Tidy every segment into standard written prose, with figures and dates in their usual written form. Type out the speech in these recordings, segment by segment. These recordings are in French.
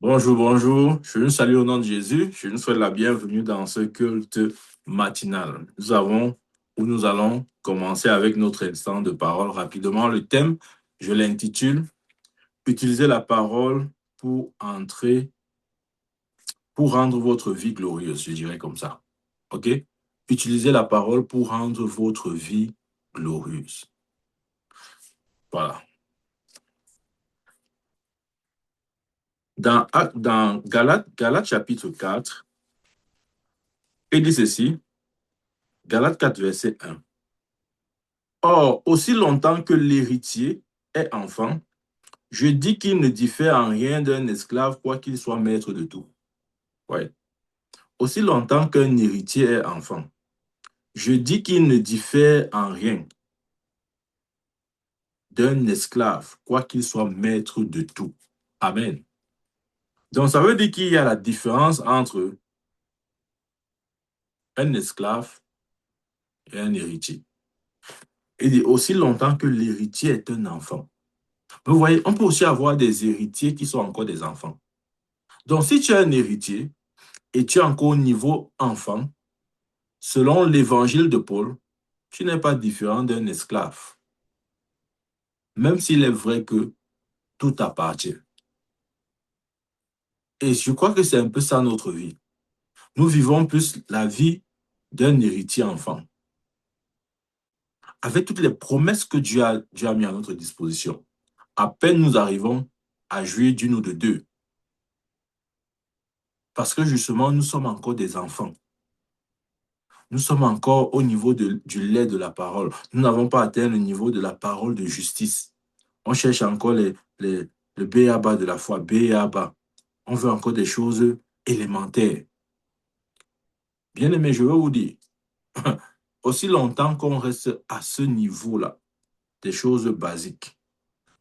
Bonjour, bonjour. Je nous salue au nom de Jésus. Je nous souhaite la bienvenue dans ce culte matinal. Nous allons commencer avec notre instant de parole rapidement. Le thème, je l'intitule Utiliser la parole pour pour rendre votre vie glorieuse, je dirais comme ça. OK? Utilisez la parole pour rendre votre vie glorieuse. Voilà. Dans Galates chapitre 4, il dit ceci, Galates 4, verset 1. Or, aussi longtemps que l'héritier est enfant, je dis qu'il ne diffère en rien d'un esclave, quoi qu'il soit maître de tout. Ouais. Aussi longtemps qu'un héritier est enfant, je dis qu'il ne diffère en rien d'un esclave, quoi qu'il soit maître de tout. Amen. Donc, ça veut dire qu'il y a la différence entre un esclave et un héritier. Il dit aussi longtemps que l'héritier est un enfant. Vous voyez, on peut aussi avoir des héritiers qui sont encore des enfants. Donc, si tu es un héritier, et tu es encore au niveau enfant, selon l'évangile de Paul, tu n'es pas différent d'un esclave, même s'il est vrai que tout appartient. Et je crois que c'est un peu ça notre vie. Nous vivons plus la vie d'un héritier enfant, avec toutes les promesses que Dieu a mis à notre disposition. À peine nous arrivons à jouir d'une ou de deux, parce que justement, nous sommes encore des enfants. Nous sommes encore au niveau du lait de la parole. Nous n'avons pas atteint le niveau de la parole de justice. On cherche encore le B.A.B.A. de la foi, B.A.B.A. On veut encore des choses élémentaires. Bien aimé, je veux vous dire, aussi longtemps qu'on reste à ce niveau-là, des choses basiques,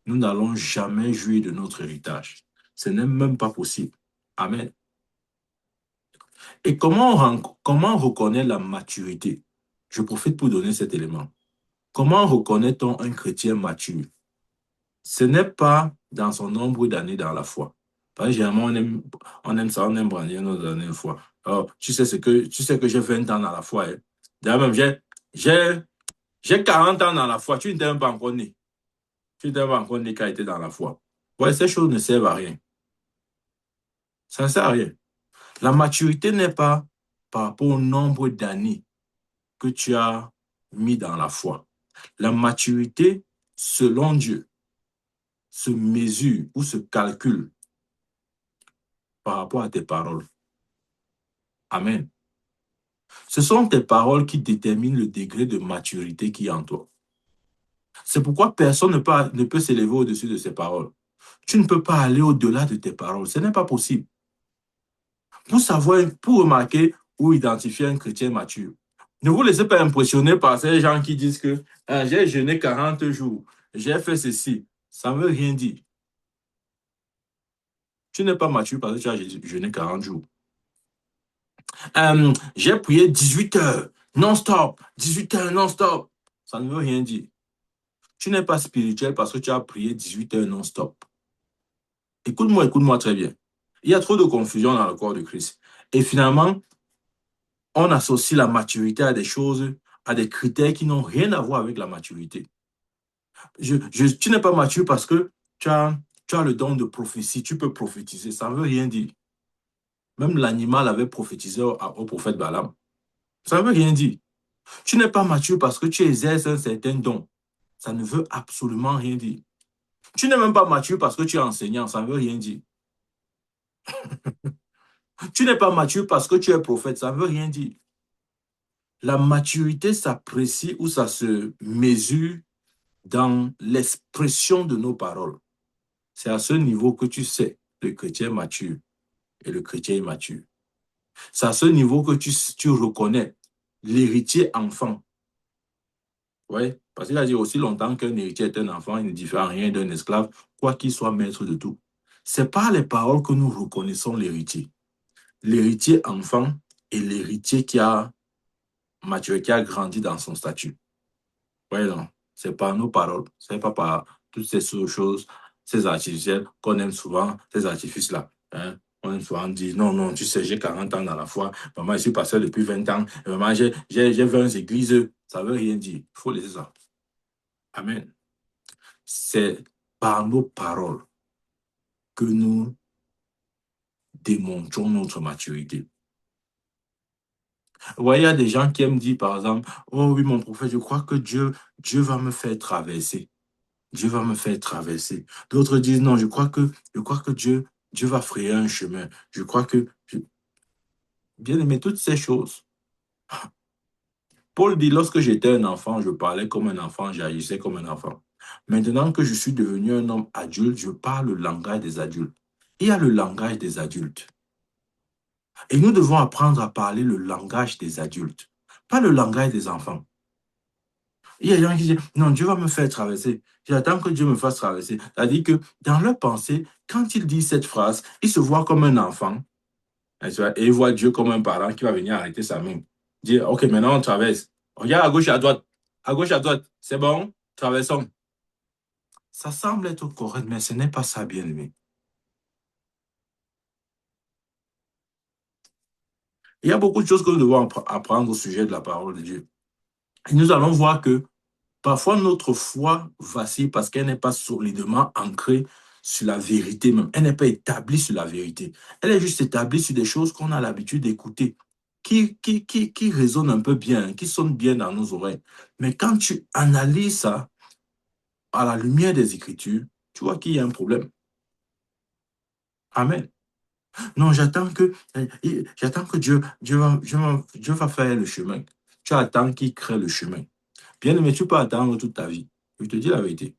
nous n'allons jamais jouir de notre héritage. Ce n'est même pas possible. Amen. Et comment on reconnaît la maturité? Je profite pour donner cet élément. Comment reconnaît-on un chrétien mature? Ce n'est pas dans son nombre d'années dans la foi. Parce que généralement, on aime ça, on aime brandir nos années de foi. Alors, tu sais que j'ai 20 ans dans la foi. Hein. D'ailleurs, même, j'ai 40 ans dans la foi. Tu n'étais même pas encore né. Tu n'étais pas encore né quand tu étais dans la foi. Ouais, ces choses ne servent à rien. Ça ne sert à rien. La maturité n'est pas par rapport au nombre d'années que tu as mis dans la foi. La maturité, selon Dieu, se mesure ou se calcule par rapport à tes paroles. Amen. Ce sont tes paroles qui déterminent le degré de maturité qui est en toi. C'est pourquoi personne ne peut s'élever au-dessus de ses paroles. Tu ne peux pas aller au-delà de tes paroles. Ce n'est pas possible. Pour remarquer ou identifier un chrétien mature, ne vous laissez pas impressionner par ces gens qui disent que j'ai jeûné 40 jours, j'ai fait ceci. Ça ne veut rien dire. Tu n'es pas mature parce que tu as jeûné 40 jours. J'ai prié 18 heures non-stop, 18 heures non-stop. Ça ne veut rien dire. Tu n'es pas spirituel parce que tu as prié 18 heures non-stop. Écoute-moi très bien. Il y a trop de confusion dans le corps de Christ. Et finalement, on associe la maturité à des choses, à des critères qui n'ont rien à voir avec la maturité. Tu n'es pas mature parce que tu as le don de prophétie, tu peux prophétiser. Ça ne veut rien dire. Même l'animal avait prophétisé au prophète Balaam. Ça ne veut rien dire. Tu n'es pas mature parce que tu exerces un certain don. Ça ne veut absolument rien dire. Tu n'es même pas mature parce que tu es enseignant. Ça ne veut rien dire. Tu n'es pas mature parce que tu es prophète. Ça ne veut rien dire. La maturité s'apprécie ou ça se mesure dans l'expression de nos paroles. C'est à ce niveau que tu sais le chrétien mature et le chrétien immature. C'est à ce niveau que tu reconnais l'héritier enfant. Oui, parce qu'il a dit aussi longtemps qu'un héritier est un enfant, il ne diffère en rien d'un esclave, quoi qu'il soit maître de tout. C'est par les paroles que nous reconnaissons l'héritier. L'héritier enfant et l'héritier qui a maturé, qui a grandi dans son statut. Oui, non, c'est par nos paroles, c'est pas par toutes ces choses, ces artificiels qu'on aime souvent, ces artifices-là. Hein? On dit, non, non, tu sais, j'ai 40 ans dans la foi. Maman, je suis pasteur depuis 20 ans. Maman, j'ai 20 églises. Ça ne veut rien dire. Il faut laisser ça. Amen. C'est par nos paroles que nous démontrons notre maturité. Vous voyez, il y a des gens qui aiment dire, par exemple, oh oui, mon prophète, je crois que Dieu va me faire traverser. Dieu va me faire traverser. D'autres disent, non, je crois que Dieu va frayer un chemin. Je crois que, bien aimé, toutes ces choses. Paul dit, lorsque j'étais un enfant, je parlais comme un enfant, j'agissais comme un enfant. Maintenant que je suis devenu un homme adulte, je parle le langage des adultes. Il y a le langage des adultes. Et nous devons apprendre à parler le langage des adultes, pas le langage des enfants. Il y a des gens qui disent, non, Dieu va me faire traverser. J'attends que Dieu me fasse traverser. C'est-à-dire que dans leur pensée, quand ils disent cette phrase, ils se voient comme un enfant et ils voient Dieu comme un parent qui va venir arrêter sa main. Dire, OK, maintenant on traverse. Regarde à gauche et à droite. À gauche, à droite. C'est bon? Traversons. Ça semble être correct, mais ce n'est pas ça, bien aimé. Il y a beaucoup de choses que nous devons apprendre au sujet de la parole de Dieu. Et nous allons voir que parfois, notre foi vacille parce qu'elle n'est pas solidement ancrée sur la vérité même. Elle n'est pas établie sur la vérité. Elle est juste établie sur des choses qu'on a l'habitude d'écouter, qui résonnent un peu bien, qui sonnent bien dans nos oreilles. Mais quand tu analyses ça à la lumière des Écritures, tu vois qu'il y a un problème. Amen. Non, j'attends que Dieu va faire le chemin. Tu attends qu'il crée le chemin. Bien aimé, tu peux attendre toute ta vie. Je te dis la vérité.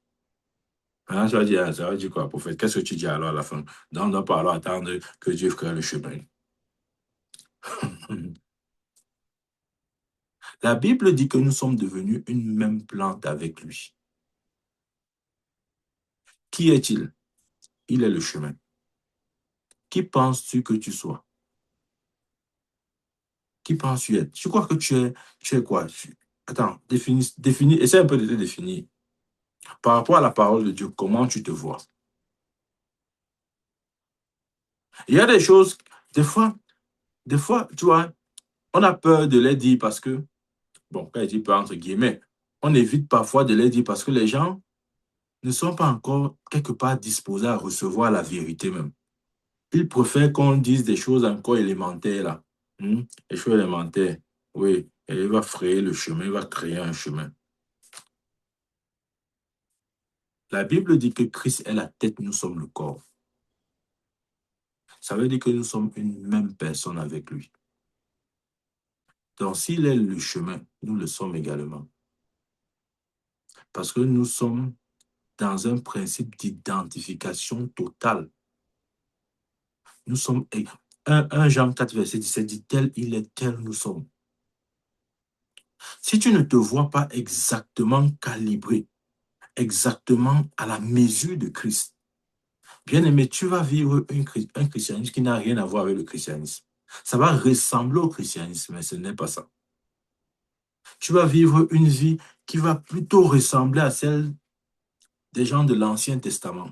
Maintenant, ça va dire quoi, prophète? Qu'est-ce que tu dis alors à la fin? Donc, on doit pas alors attendre que Dieu crée le chemin. La Bible dit que nous sommes devenus une même plante avec lui. Qui est-il? Il est le chemin. Qui penses-tu que tu sois? Qui penses-tu être? Tu crois que tu es quoi? Attends, définis, essaie un peu de te définir. Par rapport à la parole de Dieu, comment tu te vois? Il y a des choses, des fois, tu vois, on a peur de les dire parce que, bon, quand je dis peur entre guillemets, on évite parfois de les dire parce que les gens ne sont pas encore quelque part disposés à recevoir la vérité même. Ils préfèrent qu'on dise des choses encore élémentaires là. Les choses élémentaires. Oui, et il va frayer le chemin, il va créer un chemin. La Bible dit que Christ est la tête, nous sommes le corps. Ça veut dire que nous sommes une même personne avec lui. Donc, s'il est le chemin, nous le sommes également. Parce que nous sommes dans un principe d'identification totale. Nous sommes 1 Jean 4, verset 17 dit tel il est, tel nous sommes. Si tu ne te vois pas exactement calibré, exactement à la mesure de Christ, bien aimé, tu vas vivre un christianisme qui n'a rien à voir avec le christianisme. Ça va ressembler au christianisme, mais ce n'est pas ça. Tu vas vivre une vie qui va plutôt ressembler à celle des gens de l'Ancien Testament.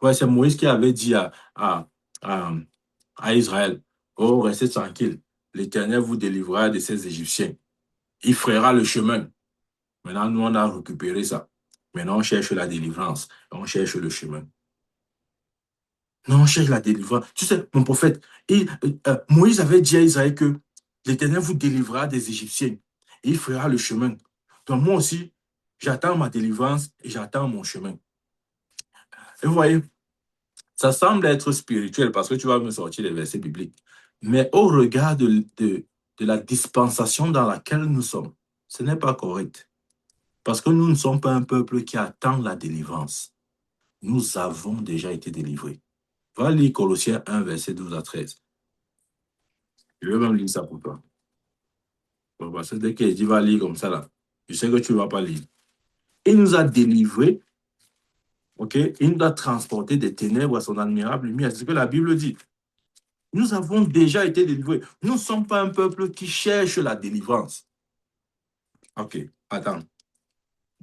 Ouais, c'est Moïse qui avait dit à, à Israël, oh, restez tranquille, l'Éternel vous délivrera de ces Égyptiens. Il frayera le chemin. Maintenant, nous, on a récupéré ça. Maintenant, on cherche la délivrance. On cherche le chemin. Non, on cherche la délivrance. Tu sais, mon prophète, Moïse avait dit à Israël que l'Éternel vous délivrera des Égyptiens. Et il fera le chemin. Donc, moi aussi, j'attends ma délivrance et j'attends mon chemin. Et vous voyez, ça semble être spirituel parce que tu vas me sortir les versets bibliques. Mais au regard de la dispensation dans laquelle nous sommes, ce n'est pas correct. Parce que nous ne sommes pas un peuple qui attend la délivrance. Nous avons déjà été délivrés. Va lire Colossiens 1, verset 12 à 13. Je vais même lire ça pour toi. Bon, parce que dès qu'il dit va lire comme ça, là, je sais que tu ne vas pas lire. Il nous a délivrés, ok? Il nous a transportés des ténèbres à son admirable lumière. C'est ce que la Bible dit. Nous avons déjà été délivrés. Nous ne sommes pas un peuple qui cherche la délivrance. Ok, attends.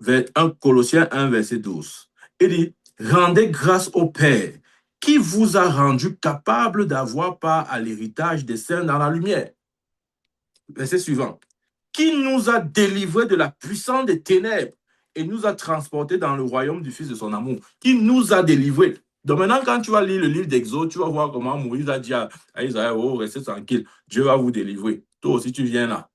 1 Colossiens 1, verset 12. Il dit, Rendez grâce au Père qui vous a rendu capable d'avoir part à l'héritage des saints dans la lumière. Verset suivant. Qui nous a délivrés de la puissance des ténèbres et nous a transportés dans le royaume du Fils de son amour. Qui nous a délivrés. Donc maintenant, quand tu vas lire le livre d'Exode, tu vas voir comment Moïse a dit à Israël, oh, restez tranquille, Dieu va vous délivrer. Toi aussi, tu viens là.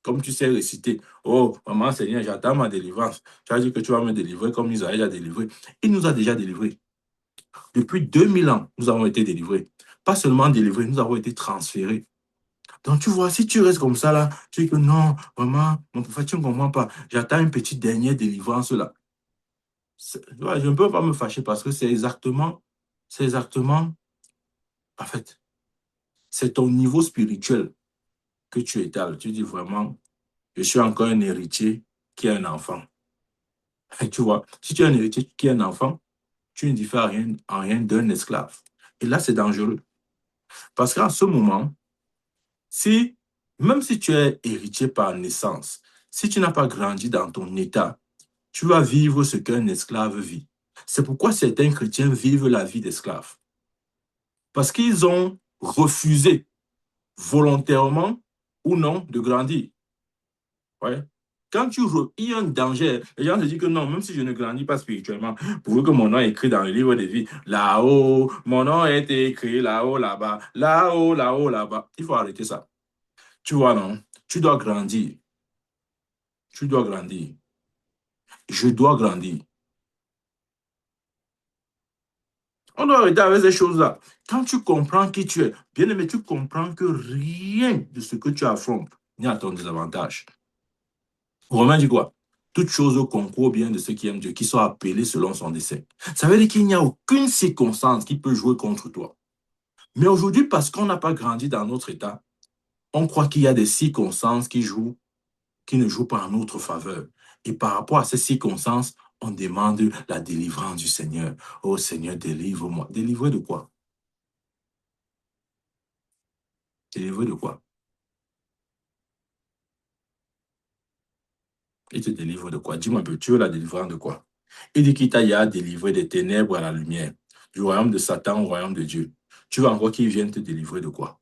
Comme tu sais réciter, oh, maman Seigneur, j'attends ma délivrance. Tu as dit que tu vas me délivrer comme Israël a délivré. Il nous a déjà délivrés. Depuis 2000 ans, nous avons été délivrés. Pas seulement délivrés, nous avons été transférés. Donc, tu vois, si tu restes comme ça, là, tu dis que non, maman, mon prophète, tu ne comprends pas. J'attends une petite dernière délivrance, là. Ouais, je ne peux pas me fâcher parce que c'est exactement, en fait, c'est ton niveau spirituel que tu étales. Tu dis vraiment, je suis encore un héritier qui a un enfant. Et tu vois, si tu es un héritier qui a un enfant, tu ne diffères en rien d'un esclave. Et là, c'est dangereux. Parce qu'en ce moment, si, même si tu es héritier par naissance, si tu n'as pas grandi dans ton état, tu vas vivre ce qu'un esclave vit. C'est pourquoi certains chrétiens vivent la vie d'esclave. Parce qu'ils ont refusé volontairement ou non de grandir. Ouais. Il y a un danger. Les gens se disent que non, même si je ne grandis pas spirituellement, pour que mon nom est écrit dans le livre de vie, là-haut, mon nom a été écrit là-haut, là-bas, là-haut, là-haut, là-bas. Il faut arrêter ça. Tu vois, non? Tu dois grandir. Tu dois grandir. Je dois grandir. On doit arrêter avec ces choses-là. Quand tu comprends qui tu es, bien aimé, tu comprends que rien de ce que tu affrontes n'est à ton désavantage. Romain dit quoi? Toutes choses concourent bien de ceux qui aiment Dieu, qui sont appelés selon son dessein. Ça veut dire qu'il n'y a aucune circonstance qui peut jouer contre toi. Mais aujourd'hui, parce qu'on n'a pas grandi dans notre état, on croit qu'il y a des circonstances qui ne jouent pas en notre faveur. Et par rapport à ces circonstances, on demande la délivrance du Seigneur. Oh Seigneur, délivre-moi. Délivrer de quoi? Délivrer de quoi? Il te délivre de quoi? Dis-moi un peu, tu veux la délivrance de quoi? Il dit qu'il t'a délivré des ténèbres à la lumière, du royaume de Satan au royaume de Dieu. Tu veux encore qu'il vienne te délivrer de quoi?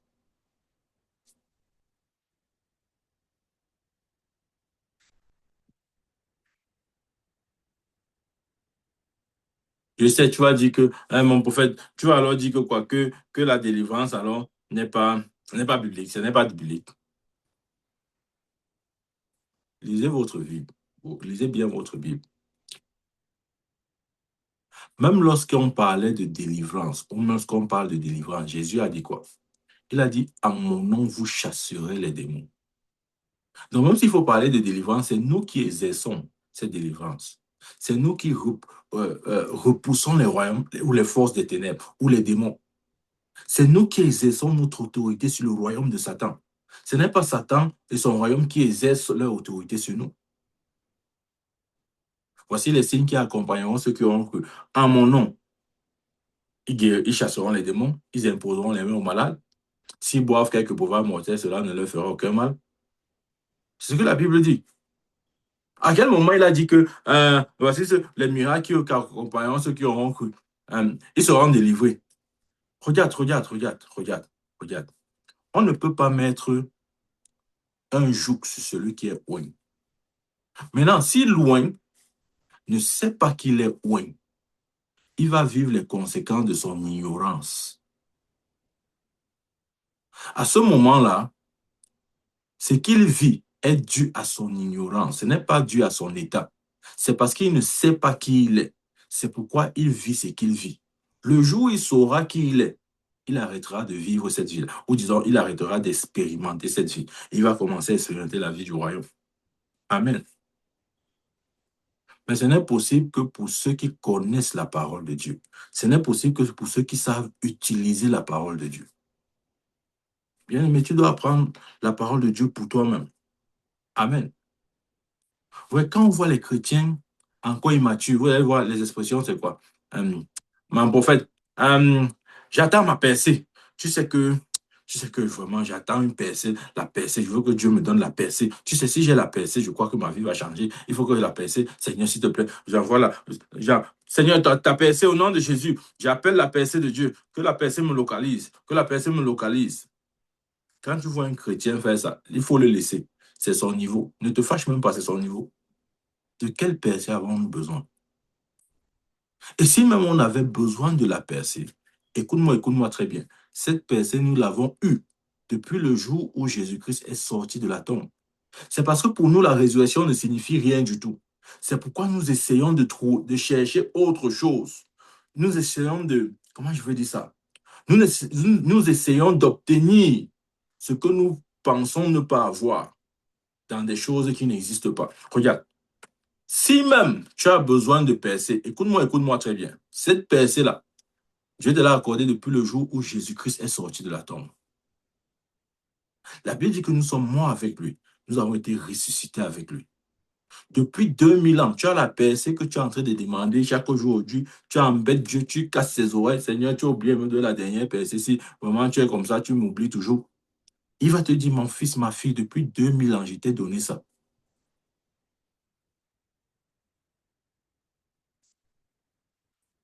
Je sais, tu vas dire que, hein, mon prophète, tu vas alors dire que quoi? Que la délivrance alors n'est pas biblique, ce n'est pas biblique. Lisez votre Bible. Lisez bien votre Bible. Même lorsqu'on parlait de délivrance, ou lorsqu'on parle de délivrance, Jésus a dit quoi? Il a dit, en mon nom, vous chasserez les démons. Donc, même s'il faut parler de délivrance, c'est nous qui exerçons cette délivrance. C'est nous qui repoussons les royaumes ou les forces des ténèbres ou les démons. C'est nous qui exerçons notre autorité sur le royaume de Satan. Ce n'est pas Satan et son royaume qui exercent leur autorité sur nous. Voici les signes qui accompagneront ceux qui auront cru. En mon nom, ils chasseront les démons, ils imposeront les mains aux malades. S'ils boivent quelques breuvages mortels, cela ne leur fera aucun mal. C'est ce que la Bible dit. À quel moment il a dit que voici les miracles qui accompagneront ceux qui auront cru. Ils seront délivrés. Regarde. On ne peut pas mettre un joug sur celui qui est loin. Maintenant, si loin ne sait pas qu'il est loin, il va vivre les conséquences de son ignorance. À ce moment-là, ce qu'il vit est dû à son ignorance. Ce n'est pas dû à son état. C'est parce qu'il ne sait pas qui il est. C'est pourquoi il vit ce qu'il vit. Le jour où il saura qui il est, il arrêtera de vivre cette vie. Ou disons, il arrêtera d'expérimenter cette vie. Il va commencer à expérimenter la vie du royaume. Amen. Mais ce n'est possible que pour ceux qui connaissent la parole de Dieu. Ce n'est possible que pour ceux qui savent utiliser la parole de Dieu. Bien, mais tu dois apprendre la parole de Dieu pour toi-même. Amen. Ouais, quand on voit les chrétiens encore immatures, vous allez voir les expressions, c'est quoi? Mon prophète, j'attends ma percée. Tu sais que Tu sais que vraiment, j'attends une percée, la percée. Je veux que Dieu me donne la percée. Tu sais, si j'ai la percée, je crois que ma vie va changer. Il faut que la percée, Seigneur, s'il te plaît, j'envoie Seigneur, ta percée au nom de Jésus. J'appelle la percée de Dieu. Que la percée me localise. Que la percée me localise. Quand tu vois un chrétien faire ça, il faut le laisser. C'est son niveau. Ne te fâche même pas, c'est son niveau. De quelle percée avons-nous besoin? Et si même on avait besoin de la percée, écoute-moi très bien. Cette percée, nous l'avons eue depuis le jour où Jésus-Christ est sorti de la tombe. C'est parce que pour nous, la résurrection ne signifie rien du tout. C'est pourquoi nous essayons de chercher autre chose. Nous essayons comment je veux dire ça? Nous essayons d'obtenir ce que nous pensons ne pas avoir dans des choses qui n'existent pas. Regarde, si même tu as besoin de percer, écoute-moi très bien. Cette percée-là, Dieu te l'a accordée depuis le jour où Jésus-Christ est sorti de la tombe. La Bible dit que nous sommes morts avec lui. Nous avons été ressuscités avec lui. Depuis 2000 ans, tu as la percée que tu es en train de demander chaque jour aujourd'hui. Tu embêtes Dieu, tu casses ses oreilles. Seigneur, tu as oublié même de la dernière percée. Si vraiment tu es comme ça, tu m'oublies toujours. Il va te dire, mon fils, ma fille, depuis 2000 ans, je t'ai donné ça.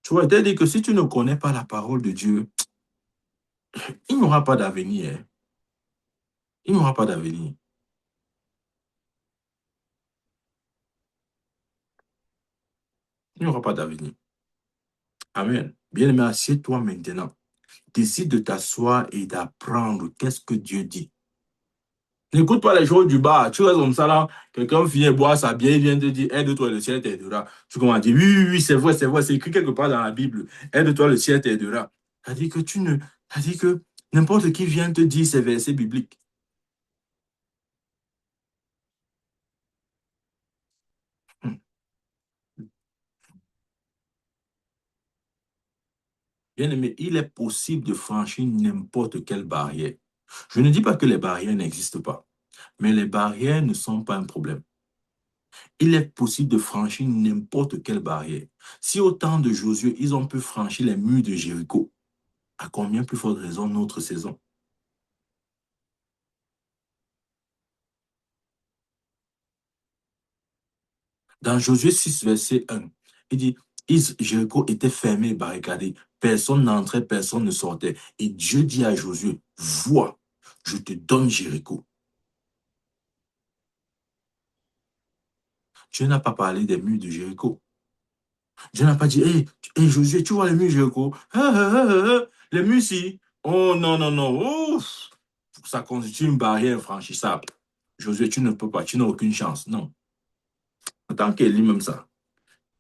Tu vois, c'est-à-dire que si tu ne connais pas la parole de Dieu, il n'y aura pas d'avenir. Hein. Il n'y aura pas d'avenir. Il n'y aura pas d'avenir. Amen. Bien-aimé, assieds-toi maintenant. Décide de t'asseoir et d'apprendre qu'est-ce que Dieu dit. N'écoute pas les choses du bas. Tu restes comme ça là. Quelqu'un vient boire sa bière, il vient te dire aide-toi, le ciel t'aidera. Tu commences à dire oui, c'est vrai, c'est vrai. C'est écrit quelque part dans la Bible. Aide-toi, le ciel t'aidera. C'est-à-dire que c'est-à-dire que n'importe qui vient te dire ces versets bibliques. Hum. Bien aimé, il est possible de franchir n'importe quelle barrière. Je ne dis pas que les barrières n'existent pas, mais les barrières ne sont pas un problème. Il est possible de franchir n'importe quelle barrière. Si au temps de Josué, ils ont pu franchir les murs de Jéricho, à combien plus forte raison notre saison? Dans Josué 6, verset 1, il dit, Jéricho était fermé et barricadé. Personne n'entrait, personne ne sortait. Et Dieu dit à Josué, vois, je te donne Jéricho. Dieu n'a pas parlé des murs de Jéricho. Dieu n'a pas dit, hey, Josué, tu vois les murs de Jéricho? Les murs ici. Oh non, non, non. Ouf. Ça constitue une barrière infranchissable. Josué, tu ne peux pas, tu n'as aucune chance. Non. En tant qu'il lit même ça.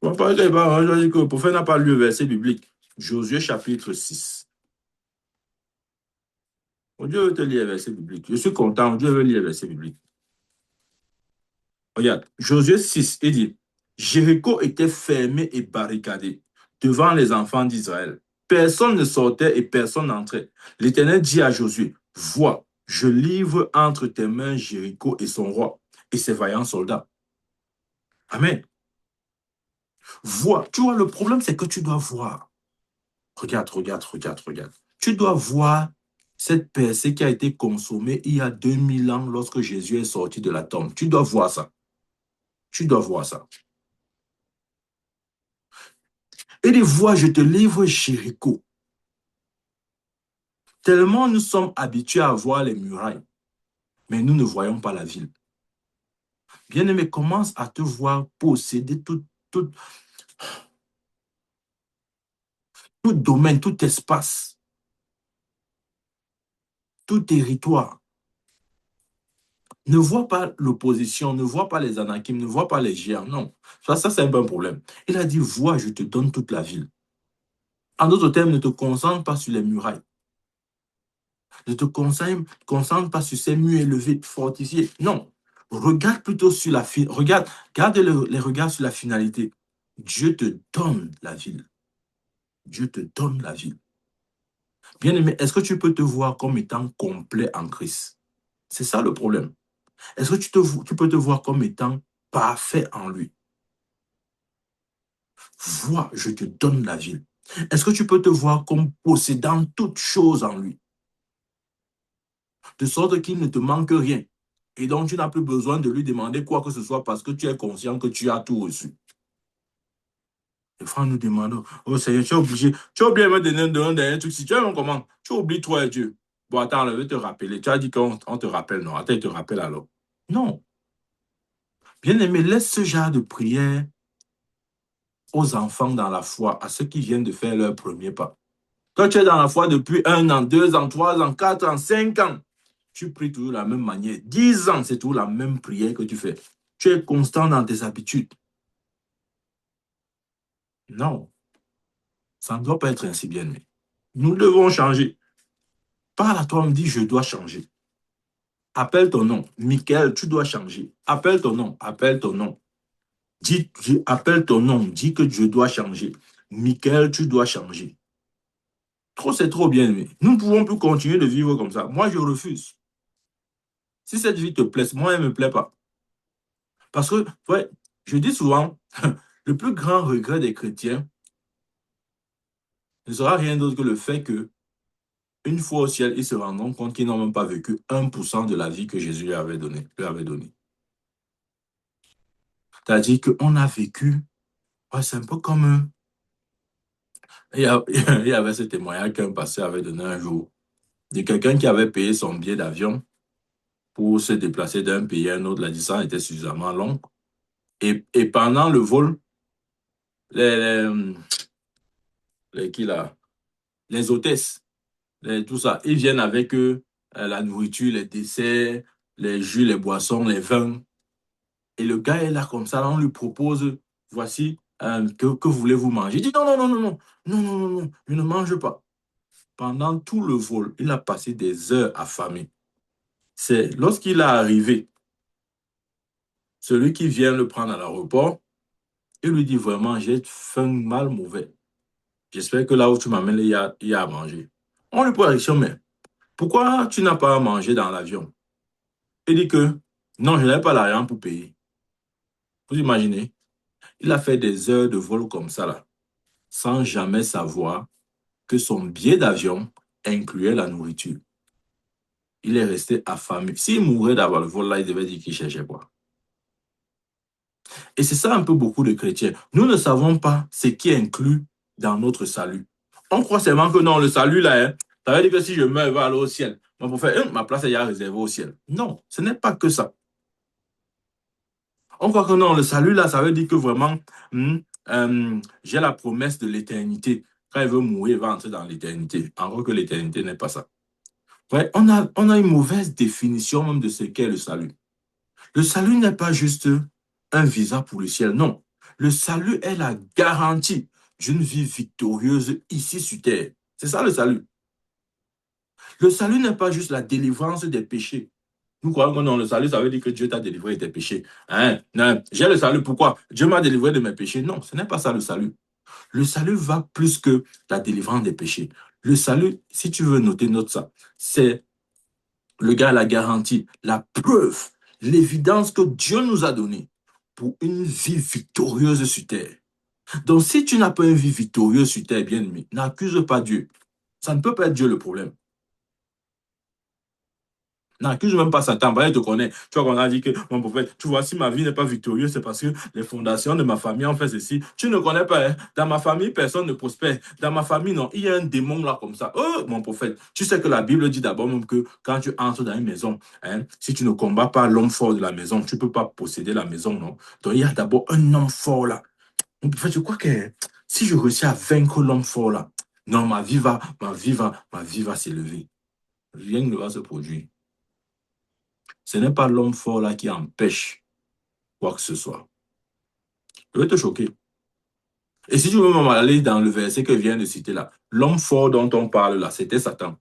Bon, par exemple, je dis que le prophète n'a pas lu le verset biblique. Josué chapitre 6. Oh, Dieu veut te lire le verset biblique. Je suis content, Dieu veut lire le verset biblique. Regarde, Josué 6, il dit, Jéricho était fermé et barricadé devant les enfants d'Israël. Personne ne sortait et personne n'entrait. L'Éternel dit à Josué, vois, je livre entre tes mains Jéricho et son roi et ses vaillants soldats. Amen. Vois, tu vois, le problème, c'est que tu dois voir. Regarde. Tu dois voir cette percée qui a été consommée il y a 2000 ans lorsque Jésus est sorti de la tombe. Tu dois voir ça. Tu dois voir ça. Et des fois, je te livre Jéricho. Tellement nous sommes habitués à voir les murailles, mais nous ne voyons pas la ville. Bien-aimé, commence à te voir posséder tout, tout domaine, tout espace, tout territoire. Ne vois pas l'opposition, ne vois pas les anakim, ne vois pas les géants. Non, ça c'est un bon problème. Il a dit, vois, je te donne toute la ville. En d'autres termes, ne te concentre pas sur les murailles. Ne te concentre pas sur ces murs élevés, fortifiés. Non. Regarde plutôt sur garde les regards sur la finalité. Dieu te donne la ville. Dieu te donne la ville. Bien-aimé, est-ce que tu peux te voir comme étant complet en Christ? C'est ça le problème. Est-ce que tu peux te voir comme étant parfait en lui? Vois, je te donne la ville. Est-ce que tu peux te voir comme possédant toutes choses en lui? de sorte qu'il ne te manque rien. Et donc, tu n'as plus besoin de lui demander quoi que ce soit parce que tu es conscient que tu as tout reçu. Les frères nous demandent, oh Seigneur, tu es obligé de me donner un dernier truc. Si tu as comment, tu oublies toi et Dieu. Bon, attends, je vais te rappeler. Tu as dit qu'on te rappelle, non? Attends, il te rappelle alors. Non. Bien-aimé, laisse ce genre de prière aux enfants dans la foi, à ceux qui viennent de faire leur premier pas. Quand tu es dans la foi depuis 1 an, 2 ans, 3 ans, 4 ans, 5 ans, tu pries toujours de la même manière. 10 ans, c'est toujours la même prière que tu fais. Tu es constant dans tes habitudes. Non, ça ne doit pas être ainsi, bien-aimé. Nous devons changer. Parle à toi, me dis, je dois changer. Appelle ton nom. Michael, tu dois changer. Appelle ton nom. Appelle ton nom. Appelle ton nom. Dis que je dois changer. Michael, tu dois changer. Trop, c'est trop bien aimé. Nous ne pouvons plus continuer de vivre comme ça. Moi, je refuse. Si cette vie te plaît, moi, elle ne me plaît pas. Parce que, ouais, je dis souvent, le plus grand regret des chrétiens ne sera rien d'autre que le fait que, une fois au ciel, ils se rendront compte qu'ils n'ont même pas vécu 1% de la vie que Jésus leur avait donnée. C'est-à-dire qu'on a vécu, ouais, c'est un peu comme, il y avait ce témoignage qu'un pasteur avait donné un jour de quelqu'un qui avait payé son billet d'avion pour se déplacer d'un pays à un autre. La distance était suffisamment longue. Et pendant le vol, les, les, qui là, les hôtesses, tout ça, ils viennent avec eux, la nourriture, les desserts, les jus, les boissons, les vins. Et le gars est là comme ça, là, on lui propose, voici, que voulez-vous manger? Il dit non, non, non, non, non, non, non, non, non, je ne mange pas. Pendant tout le vol, il a passé des heures affamé. C'est lorsqu'il est arrivé, celui qui vient le prendre à l'aéroport, il lui dit vraiment, j'ai faim mal mauvais. J'espère que là où tu m'amènes, il y a à manger. On lui pose la question, mais pourquoi tu n'as pas à manger dans l'avion? Il dit que non, je n'avais pas l'argent pour payer. Vous imaginez? Il a fait des heures de vol comme ça, là, sans jamais savoir que son billet d'avion incluait la nourriture. Il est resté affamé. S'il mourait d'avoir le vol, là, il devait dire qu'il cherchait quoi. Et c'est ça un peu beaucoup de chrétiens. Nous ne savons pas ce qui est inclus dans notre salut. On croit seulement que non, le salut, là, hein, ça veut dire que si je meurs, je vais aller au ciel. Mais pour faire, ma place est déjà réservée au ciel. Non, ce n'est pas que ça. On croit que non, le salut, là, ça veut dire que vraiment, j'ai la promesse de l'éternité. Quand il veut mourir, il va entrer dans l'éternité. En gros, que l'éternité n'est pas ça. Ouais, on a une mauvaise définition même de ce qu'est le salut. Le salut n'est pas juste un visa pour le ciel, non. Le salut est la garantie d'une vie victorieuse ici sur terre. C'est ça le salut. Le salut n'est pas juste la délivrance des péchés. Nous croyons que non, le salut, ça veut dire que Dieu t'a délivré de tes péchés. Hein? Non, j'ai le salut, pourquoi? Dieu m'a délivré de mes péchés. Non, ce n'est pas ça le salut. Le salut va plus que la délivrance des péchés. Le salut, si tu veux noter, note ça. C'est le gars, la garantie, la preuve, l'évidence que Dieu nous a donnée pour une vie victorieuse sur terre. Donc, si tu n'as pas une vie victorieuse sur terre, bien aimé, n'accuse pas Dieu. Ça ne peut pas être Dieu le problème. N'accuse même pas Satan, bah, il te connaît. Tu vois qu'on a dit que, mon prophète, tu vois, si ma vie n'est pas victorieuse, c'est parce que les fondations de ma famille ont fait ceci. Tu ne connais pas, hein? Dans ma famille, personne ne prospère. Dans ma famille, non, il y a un démon là comme ça. Oh, mon prophète, tu sais que la Bible dit d'abord même que quand tu entres dans une maison, hein, si tu ne combats pas l'homme fort de la maison, tu ne peux pas posséder la maison, non? Donc, il y a d'abord un homme fort là. Mon prophète, je crois que si je réussis à vaincre l'homme fort là, non, ma vie va s'élever. Rien ne va se produire. Ce n'est pas l'homme fort là qui empêche quoi que ce soit. Je vais te choquer. Et si tu veux même aller dans le verset que je viens de citer là, l'homme fort dont on parle là, c'était Satan.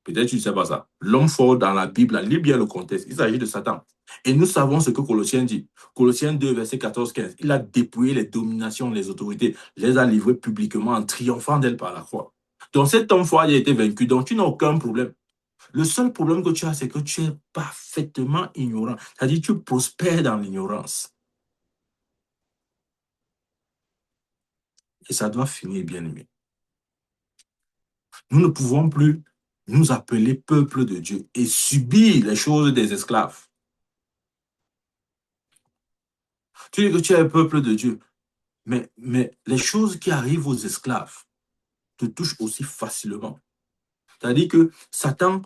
Peut-être tu ne sais pas ça. L'homme fort dans la Bible, là, lis bien le contexte. Il s'agit de Satan. Et nous savons ce que Colossiens dit. Colossiens 2, verset 14-15. Il a dépouillé les dominations, les autorités, les a livrées publiquement en triomphant d'elles par la croix. Donc cet homme fort a été vaincu, donc tu n'as aucun problème. Le seul problème que tu as, c'est que tu es parfaitement ignorant. C'est-à-dire que tu prospères dans l'ignorance. Et ça doit finir, bien aimé. Nous ne pouvons plus nous appeler peuple de Dieu et subir les choses des esclaves. Tu dis que tu es un peuple de Dieu, mais les choses qui arrivent aux esclaves te touchent aussi facilement. C'est-à-dire que Satan,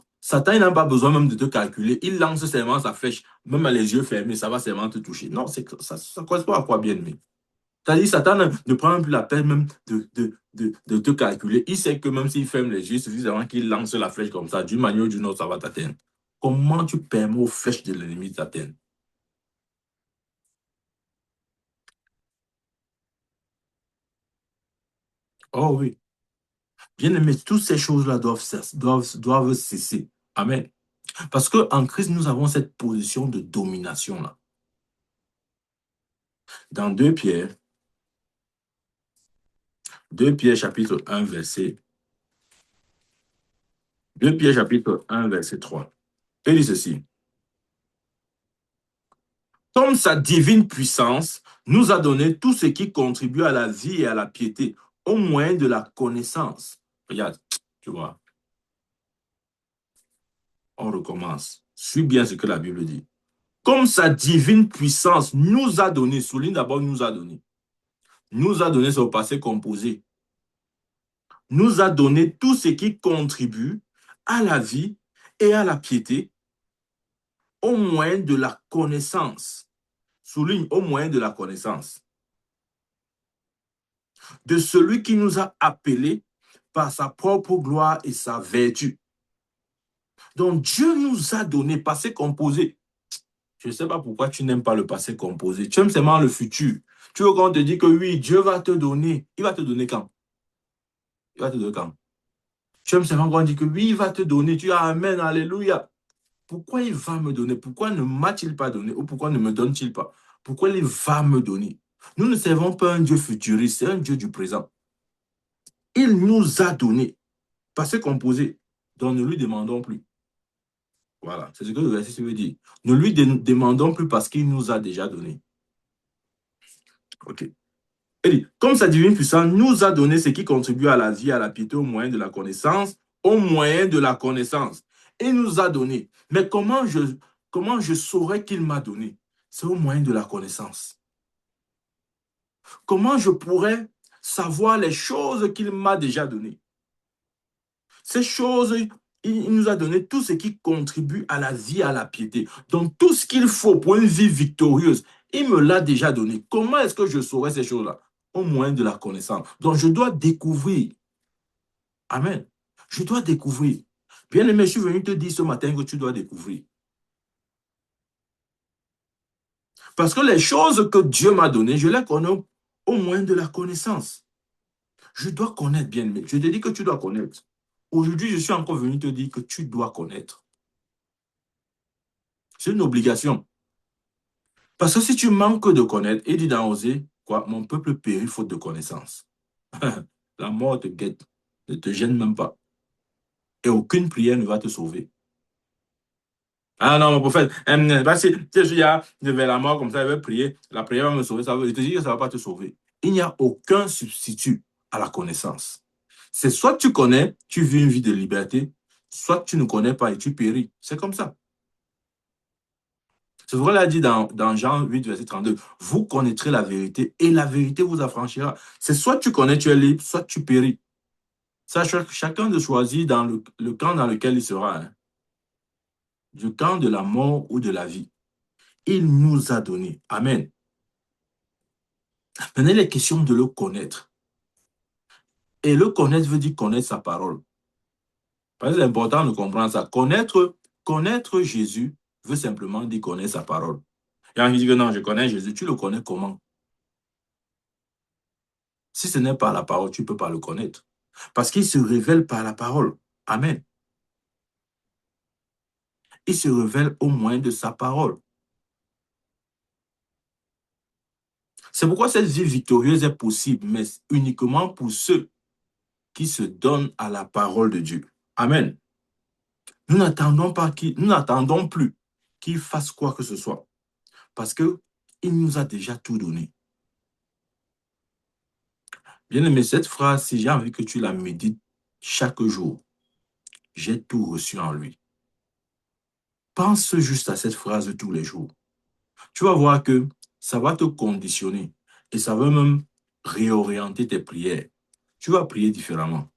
il n'a pas besoin même de te calculer. Il lance seulement sa flèche, même à les yeux fermés, ça va seulement te toucher. Non, ça correspond à quoi, bien aimé? C'est-à-dire Satan ne prend même plus la peine même de te calculer. Il sait que même s'il ferme les yeux, il suffit seulement qu'il lance la flèche comme ça, d'une manière ou d'une autre, ça va t'atteindre. Comment tu permets aux flèches de l'ennemi de t'atteindre? Oh oui. Bien aimé, toutes ces choses-là doivent cesser. Amen. Parce qu'en Christ, nous avons cette position de domination-là. Dans 2 Pierre chapitre 1, verset 2 Pierre chapitre 1, verset 3. Il dit ceci. Comme sa divine puissance nous a donné tout ce qui contribue à la vie et à la piété, au moyen de la connaissance. Regarde, tu vois, on recommence. Suis bien ce que la Bible dit. Comme sa divine puissance nous a donné, souligne d'abord nous a donné, c'est au passé composé, nous a donné tout ce qui contribue à la vie et à la piété, au moyen de la connaissance. Souligne au moyen de la connaissance de celui qui nous a appelés par sa propre gloire et sa vertu. Donc Dieu nous a donné, passé composé. Je ne sais pas pourquoi tu n'aimes pas le passé composé. Tu aimes seulement le futur. Tu veux qu'on te dise que oui, Dieu va te donner. Il va te donner quand? Il va te donner quand? Tu aimes seulement qu'on dit que oui, il va te donner. Tu dis Amen, Alléluia. Pourquoi il va me donner? Pourquoi ne m'a-t-il pas donné? Ou pourquoi ne me donne-t-il pas? Pourquoi il va me donner? Nous ne servons pas un Dieu futuriste, c'est un Dieu du présent. Il nous a donné. Passé composé. Donc ne lui demandons plus. Voilà, c'est ce que le verset veut dire. Ne lui demandons plus parce qu'il nous a déjà donné. OK. Il dit, comme sa divine puissance nous a donné ce qui contribue à la vie, à la piété, au moyen de la connaissance, au moyen de la connaissance. Il nous a donné. Mais comment je saurais qu'il m'a donné? C'est au moyen de la connaissance. Comment je pourrais savoir les choses qu'il m'a déjà données? Ces choses, il nous a donné tout ce qui contribue à la vie, à la piété. Donc, tout ce qu'il faut pour une vie victorieuse, il me l'a déjà donné. Comment est-ce que je saurais ces choses-là? Au moyen de la connaissance. Donc, je dois découvrir. Amen. Je dois découvrir. Bien aimé, je suis venu te dire ce matin que tu dois découvrir. Parce que les choses que Dieu m'a données, je les connais au moyen de la connaissance. Je dois connaître, bien aimé. Je te dis que tu dois connaître. Aujourd'hui, je suis encore venu te dire que tu dois connaître. C'est une obligation. Parce que si tu manques de connaître, il dit dans Osée, quoi, mon peuple périt faute de connaissance. La mort te guette, ne te gêne même pas. Et aucune prière ne va te sauver. Ah non, mon prophète, parce que si je vers la mort comme ça, il va prier, la prière va me sauver, ça veut, je te dis que ça ne va pas te sauver. Il n'y a aucun substitut à la connaissance. C'est soit tu connais, tu vis une vie de liberté, soit tu ne connais pas et tu péris. C'est comme ça. C'est vrai, il a dit dans Jean 8, verset 32, vous connaîtrez la vérité et la vérité vous affranchira. C'est soit tu connais, tu es libre, soit tu péris. Ça, chacun de choisir dans le camp dans lequel il sera, hein, du camp de la mort ou de la vie. Il nous a donné. Amen. Maintenant, il est question de le connaître. Et le connaître veut dire connaître sa parole. C'est important de comprendre ça. Connaître Jésus veut simplement dire connaître sa parole. Il y a un qui dit que non, je connais Jésus. Tu le connais comment? Si ce n'est pas la parole, tu ne peux pas le connaître. Parce qu'il se révèle par la parole. Amen. Il se révèle au moyen de sa parole. C'est pourquoi cette vie victorieuse est possible, mais uniquement pour ceux qui se donnent à la parole de Dieu. Amen. Nous n'attendons plus qu'il fasse quoi que ce soit. Parce qu'il nous a déjà tout donné. Bien aimé, cette phrase, si j'ai envie que tu la médites chaque jour, j'ai tout reçu en lui. Pense juste à cette phrase tous les jours. Tu vas voir que ça va te conditionner et ça va même réorienter tes prières. Tu vas prier différemment.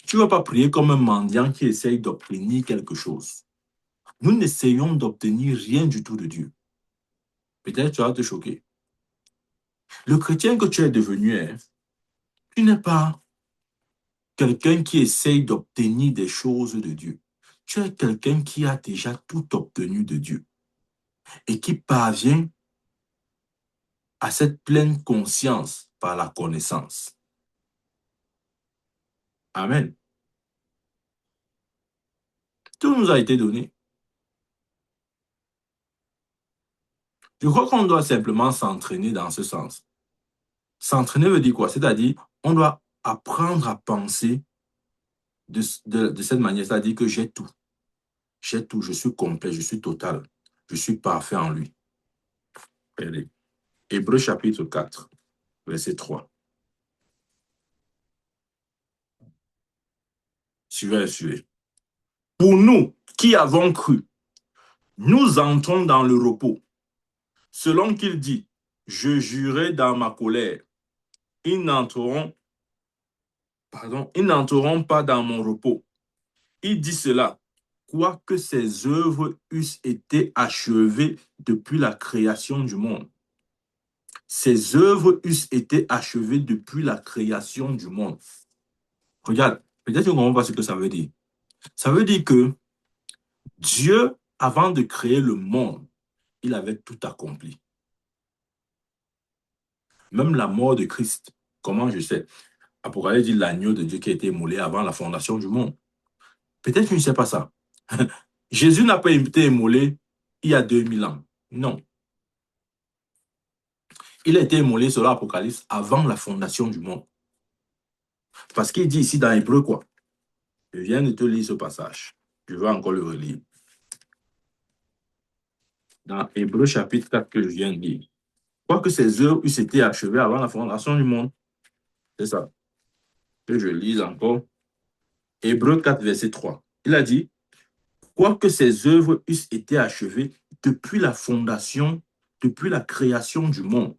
Tu ne vas pas prier comme un mendiant qui essaye d'obtenir quelque chose. Nous n'essayons d'obtenir rien du tout de Dieu. Peut-être tu vas te choquer. Le chrétien que tu es devenu, tu n'es pas quelqu'un qui essaye d'obtenir des choses de Dieu. Tu es quelqu'un qui a déjà tout obtenu de Dieu et qui parvient à cette pleine conscience par la connaissance. Amen. Tout nous a été donné. Je crois qu'on doit simplement s'entraîner dans ce sens. S'entraîner veut dire quoi? C'est-à-dire, on doit apprendre à penser de cette manière, c'est-à-dire que j'ai tout. J'ai tout, je suis complet, je suis total. Je suis parfait en lui. Regardez. Hébreux chapitre 4, verset 3. Suivez. Pour nous qui avons cru, nous entrons dans le repos. Selon qu'il dit, je jurai dans ma colère, ils n'entreront pas dans mon repos. Il dit cela, quoique ses œuvres eussent été achevées depuis la création du monde. Ses œuvres eussent été achevées depuis la création du monde. Regarde, peut-être qu'on ne comprend pas ce que ça veut dire. Ça veut dire que Dieu, avant de créer le monde, il avait tout accompli. Même la mort de Christ. Comment je sais? Apocalypse dit l'agneau de Dieu qui a été immolé avant la fondation du monde. Peut-être que tu ne sais pas ça. Jésus n'a pas été immolé il y a 2000 ans. Non. Il a été immolé sur l'Apocalypse avant la fondation du monde. Parce qu'il dit ici dans Hébreu quoi? Je viens de te lire ce passage. Je vais encore le relire. Dans Hébreu chapitre 4 que je viens de lire. Quoique ces œuvres eussent été achevées avant la fondation du monde. C'est ça. Que je lise encore. Hébreu 4, verset 3. Il a dit, quoique ces œuvres eussent été achevées depuis la fondation, depuis la création du monde.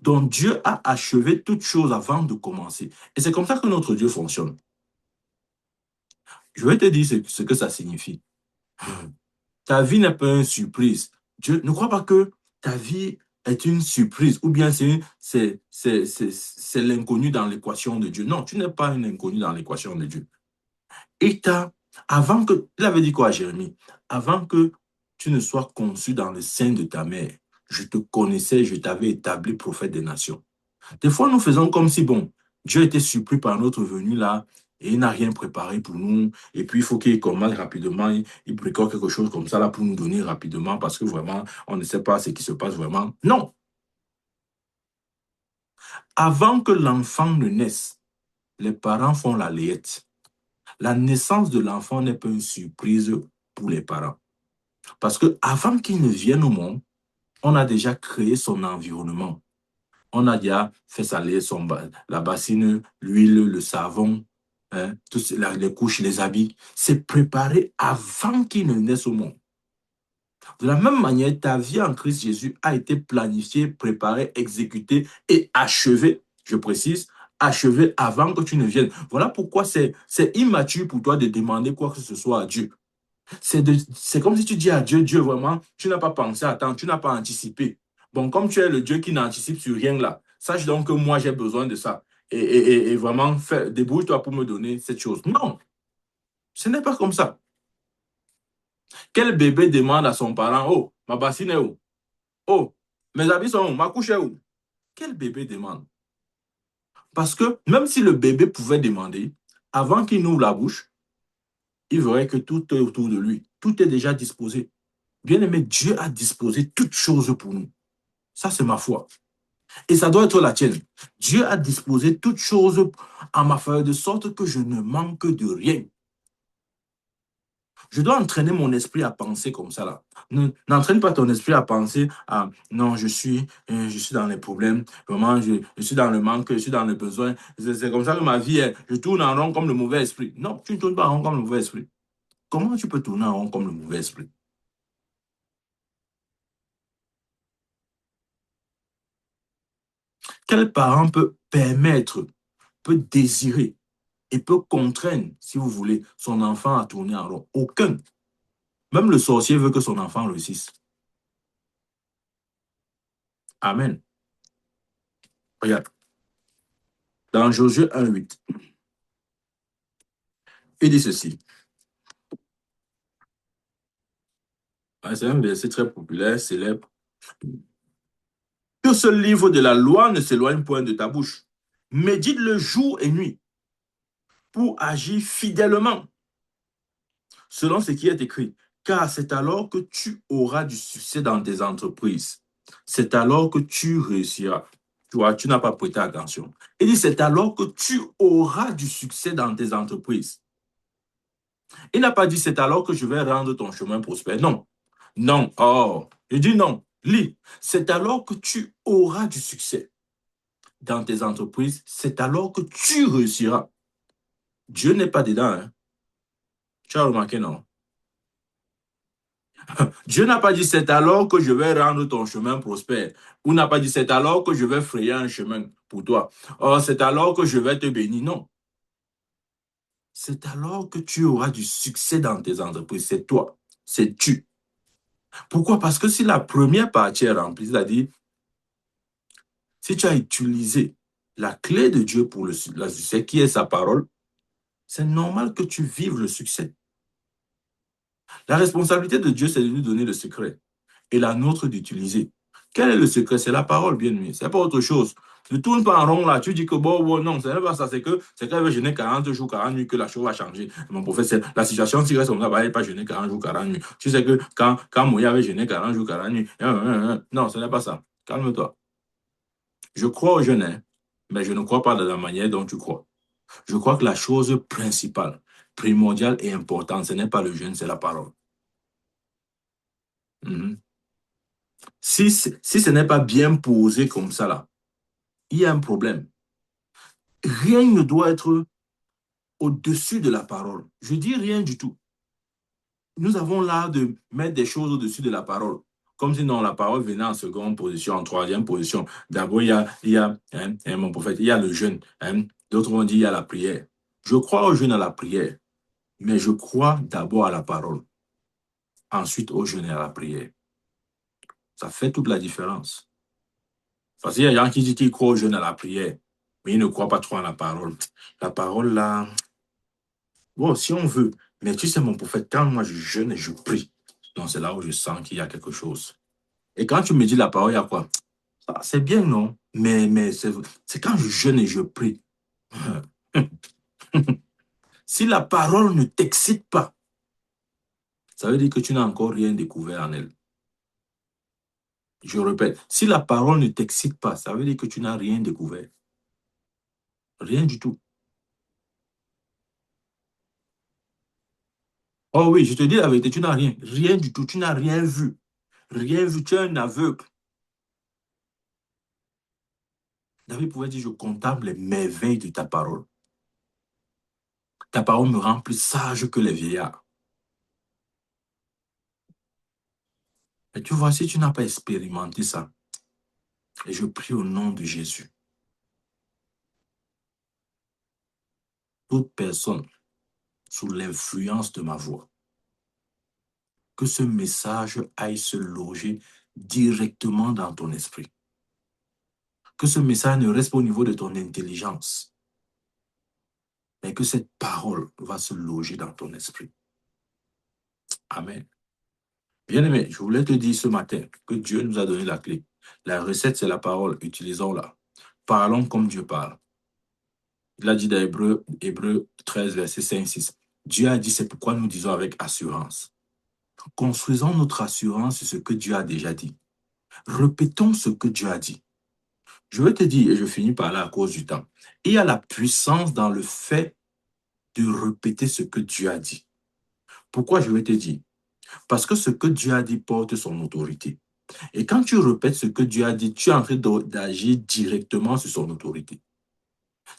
Donc Dieu a achevé toutes choses avant de commencer. Et c'est comme ça que notre Dieu fonctionne. Je vais te dire ce que ça signifie. Ta vie n'est pas une surprise. Dieu ne crois pas que ta vie est une surprise ou bien c'est l'inconnu dans l'équation de Dieu. Non, tu n'es pas un inconnu dans l'équation de Dieu. Et il avait dit quoi à Jérémie? Avant que tu ne sois conçu dans le sein de ta mère, je te connaissais, je t'avais établi prophète des nations. Des fois, nous faisons comme si, bon, Dieu était surpris par notre venue là et il n'a rien préparé pour nous. Et puis, il faut qu'il commande rapidement, il prépare quelque chose comme ça là pour nous donner rapidement parce que vraiment, on ne sait pas ce qui se passe vraiment. Non! Avant que l'enfant ne naisse, les parents font la layette. La naissance de l'enfant n'est pas une surprise pour les parents. Parce que avant qu'il ne vienne au monde, on a déjà créé son environnement. On a déjà fait saler la bassine, l'huile, le savon, hein, les couches, les habits. C'est préparé avant qu'il ne naisse au monde. De la même manière, ta vie en Christ Jésus a été planifiée, préparée, exécutée et achevée, je précise, achevée avant que tu ne viennes. Voilà pourquoi c'est immature pour toi de demander quoi que ce soit à Dieu. C'est comme si tu dis à Dieu, Dieu, vraiment, tu n'as pas pensé à temps, tu n'as pas anticipé. Bon, comme tu es le Dieu qui n'anticipe sur rien là, sache donc que moi, j'ai besoin de ça. Et vraiment, débrouille-toi pour me donner cette chose. Non, ce n'est pas comme ça. Quel bébé demande à son parent, oh, ma bassine est où? Oh, mes habits sont où? Ma couche est où? Quel bébé demande? Parce que même si le bébé pouvait demander, avant qu'il n'ouvre la bouche, il verrait que tout est autour de lui. Tout est déjà disposé. Bien-aimé, Dieu a disposé toutes choses pour nous. Ça, c'est ma foi. Et ça doit être la tienne. Dieu a disposé toutes choses en ma faveur de sorte que je ne manque de rien. Je dois entraîner mon esprit à penser comme ça là. N'entraîne pas ton esprit à penser à non, je suis dans les problèmes, vraiment, je suis dans le manque, je suis dans le besoin. C'est comme ça que ma vie est. Je tourne en rond comme le mauvais esprit. Non, tu ne tournes pas en rond comme le mauvais esprit. Comment tu peux tourner en rond comme le mauvais esprit? Quel parent peut permettre, peut désirer et peut contraindre, si vous voulez, son enfant à tourner en rond? Aucun. Même le sorcier veut que son enfant réussisse. Amen. Regarde, dans Josué 1,8, il dit ceci. C'est un verset très populaire, célèbre. Que ce livre de la loi ne s'éloigne point de ta bouche. Médite-le jour et nuit pour agir fidèlement selon ce qui est écrit. Car c'est alors que tu auras du succès dans tes entreprises. C'est alors que tu réussiras. Tu vois, tu n'as pas prêté attention. Il dit, c'est alors que tu auras du succès dans tes entreprises. Il n'a pas dit, c'est alors que je vais rendre ton chemin prospère. Non. Non. Oh. Il dit non. Lis. C'est alors que tu auras du succès dans tes entreprises. C'est alors que tu réussiras. Dieu n'est pas dedans. Hein. Tu as remarqué, non? Dieu n'a pas dit c'est alors que je vais rendre ton chemin prospère. Ou n'a pas dit c'est alors que je vais frayer un chemin pour toi. Oh, c'est alors que je vais te bénir. Non. C'est alors que tu auras du succès dans tes entreprises. C'est toi. C'est tu. Pourquoi? Parce que si la première partie est remplie, c'est-à-dire si tu as utilisé la clé de Dieu pour le succès, qui est sa parole, c'est normal que tu vives le succès. La responsabilité de Dieu, c'est de lui donner le secret. Et la nôtre d'utiliser. Quel est le secret? C'est la parole, bien aimé. C'est pas autre chose. Ne tourne pas en rond là. Tu dis que bon, non, ce n'est pas ça. C'est qu'elle veut jeûner 40 jours, 40 nuits que la chose va changer. Mon prophète, la situation, si reste comme ça, elle va pas jeûner 40 jours, 40 nuits. Tu sais que quand Moïse avait jeûné 40 jours, 40 nuits, non, ce n'est pas ça. Calme-toi. Je crois au jeûne, hein, mais je ne crois pas de la manière dont tu crois. Je crois que la chose principale, primordiale et importante, ce n'est pas le jeûne, c'est la parole. Mhm. Si ce n'est pas bien posé comme ça, là, il y a un problème. Rien ne doit être au-dessus de la parole. Je dis rien du tout. Nous avons l'art de mettre des choses au-dessus de la parole. Comme si non, la parole venait en seconde position, en troisième position. D'abord, mon prophète, il y a le jeûne. Hein. D'autres vont dire, il y a la prière. Je crois au jeûne et à la prière, mais je crois d'abord à la parole. Ensuite, au jeûne et à la prière. Ça fait toute la différence. Parce qu'il y a des gens qui disent qu'ils croient au jeûne et à la prière, mais ils ne croient pas trop à la parole. La parole, là, bon, si on veut. Mais tu sais, mon prophète, quand moi je jeûne et je prie, donc c'est là où je sens qu'il y a quelque chose. Et quand tu me dis la parole, il y a quoi? Ah, c'est bien, non? Mais c'est quand je jeûne et je prie. Si la parole ne t'excite pas, ça veut dire que tu n'as encore rien découvert en elle. Je répète, si la parole ne t'excite pas, ça veut dire que tu n'as rien découvert. Rien du tout. Oh oui, je te dis la vérité, tu n'as rien. Rien du tout. Tu n'as rien vu. Rien vu. Tu es un aveugle. David pouvait dire, je contemple les merveilles de ta parole. Ta parole me rend plus sage que les vieillards. Et tu vois, si tu n'as pas expérimenté ça, et je prie au nom de Jésus, toute personne sous l'influence de ma voix, que ce message aille se loger directement dans ton esprit. Que ce message ne reste pas au niveau de ton intelligence, mais que cette parole va se loger dans ton esprit. Amen. Bien-aimé, je voulais te dire ce matin que Dieu nous a donné la clé. La recette, c'est la parole. Utilisons-la. Parlons comme Dieu parle. Il a dit dans Hébreux 13, verset 5-6. Dieu a dit, c'est pourquoi nous disons avec assurance. Construisons notre assurance sur ce que Dieu a déjà dit. Répétons ce que Dieu a dit. Je vais te dire, et je finis par là à cause du temps, il y a la puissance dans le fait de répéter ce que Dieu a dit. Pourquoi je vais te dire? Parce que ce que Dieu a dit porte son autorité. Et quand tu répètes ce que Dieu a dit, tu es en train d'agir directement sur son autorité.